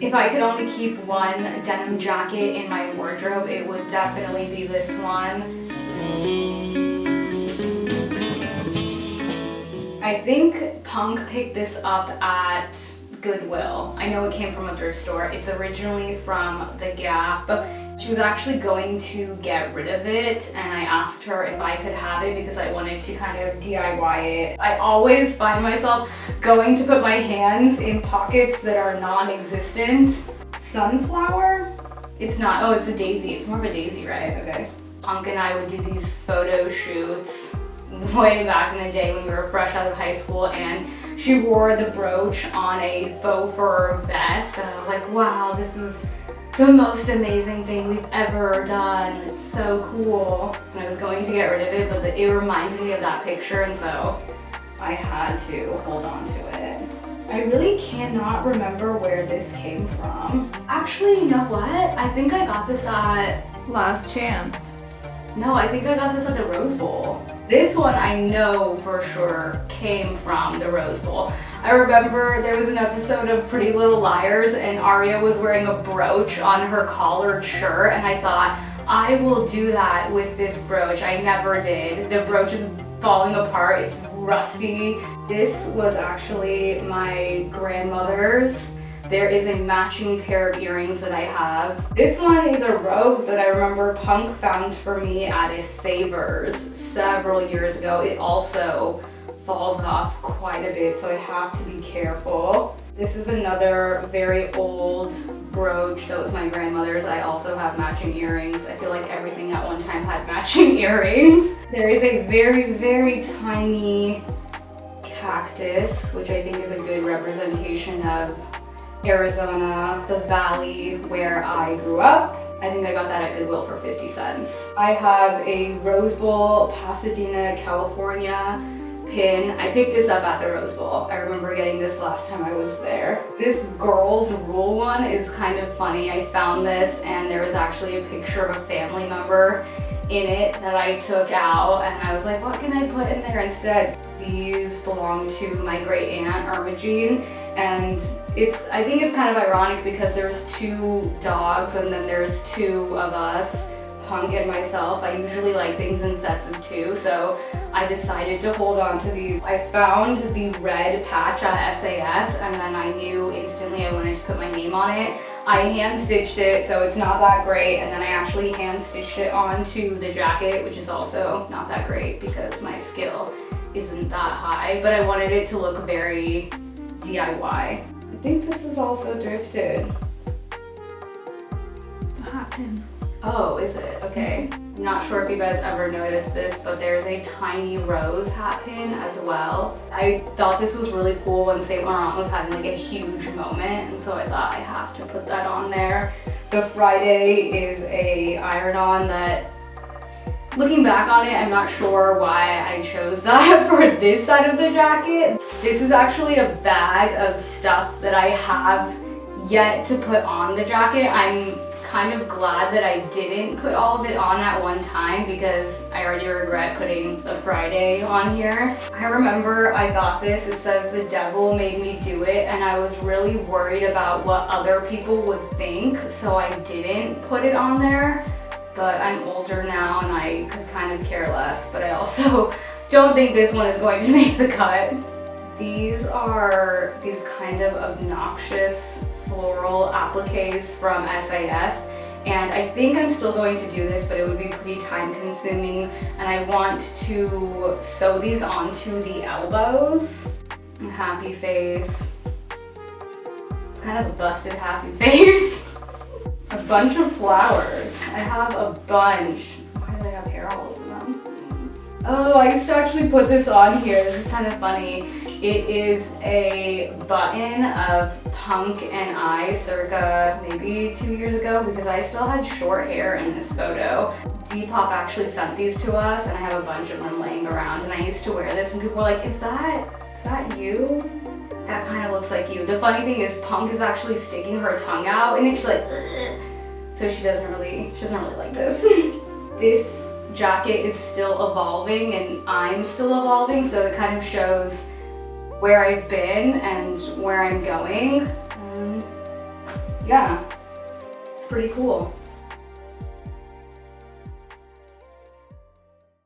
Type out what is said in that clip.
If I could only keep one denim jacket in my wardrobe, it would definitely be this one. I think Punk picked this up at Goodwill. I know it came from a thrift store. It's originally from the Gap. She was actually going to get rid of it, and I asked her if I could have it because I wanted to kind of DIY it. I always find myself going to put my hands in pockets that are non-existent. Sunflower? It's not, oh, it's a daisy. It's more of a daisy, right? Okay. Punk and I would do these photo shoots way back in the day when we were fresh out of high school, and she wore the brooch on a faux fur vest, and I was like, wow, this is the most amazing thing we've ever done. It's so cool. So I was going to get rid of it, but it reminded me of that picture, and so I had to hold on to it. I really cannot remember where this came from. Actually, you know what? I think I got this at Last Chance. No, I think I got this at the Rose Bowl. This one I know for sure came from the Rose Bowl. I remember there was an episode of Pretty Little Liars and Aria was wearing a brooch on her collared shirt, and I thought, I will do that with this brooch. I never did. The brooch is falling apart, it's rusty. This was actually my grandmother's. There is a matching pair of earrings that I have. This one is a rose that I remember Punk found for me at a Savers several years ago. It also falls off quite a bit, so I have to be careful. This is another very old brooch that was my grandmother's. I also have matching earrings. I feel like everything at one time had matching earrings. There is a very, very tiny cactus, which I think is a good representation of Arizona, the valley where I grew up. I think I got that at Goodwill for 50 cents. I have a Rose Bowl, Pasadena, California pin. I picked this up at the Rose Bowl. I remember getting this last time I was there. This Girls Rule one is kind of funny. I found this and there was actually a picture of a family member in it that I took out, and I was like, what can I put in there instead? These belong to my great aunt, Ermagine, and I think it's kind of ironic because there's two dogs and then there's two of us, Punk and myself. I usually like things in sets of two, so I decided to hold on to these. I found the red patch at SAS, and then I knew instantly I wanted to put my name on it. I hand stitched it, so it's not that great, and then I actually hand stitched it onto the jacket, which is also not that great because my skill isn't that high, but I wanted it to look very DIY. I think this is also thrifted. It's a hat pin. Oh, is it? Okay. I'm not sure if you guys ever noticed this, but there's a tiny rose hat pin as well. I thought this was really cool when Saint Laurent was having like a huge moment, and so I thought I have to put that on there. The Friday is a iron-on that, looking back on it, I'm not sure why I chose that for this side of the jacket. This is actually a bag of stuff that I have yet to put on the jacket. I'm kind of glad that I didn't put all of it on at one time because I already regret putting the Friday on here. I remember I got this, it says the devil made me do it, and I was really worried about what other people would think, so I didn't put it on there. But I'm older now and I could kind of care less, but I also don't think this one is going to make the cut. These are these kind of obnoxious floral appliques from SAS, and I think I'm still going to do this, but it would be pretty time consuming, and I want to sew these onto the elbows. Happy face. It's kind of a busted happy face. A bunch of flowers. I have a bunch. Why do they have hair all over them? Oh, I used to actually put this on here. This is kind of funny. It is a button of Punk and I circa maybe 2 years ago because I still had short hair in this photo. Depop actually sent these to us, and I have a bunch of them laying around, and I used to wear this and people were like, is that you? That kind of looks like you. The funny thing is Punk is actually sticking her tongue out and it's like, ugh. So she doesn't really like this. This jacket is still evolving and I'm still evolving, so it kind of shows where I've been and where I'm going. yeah, it's pretty cool.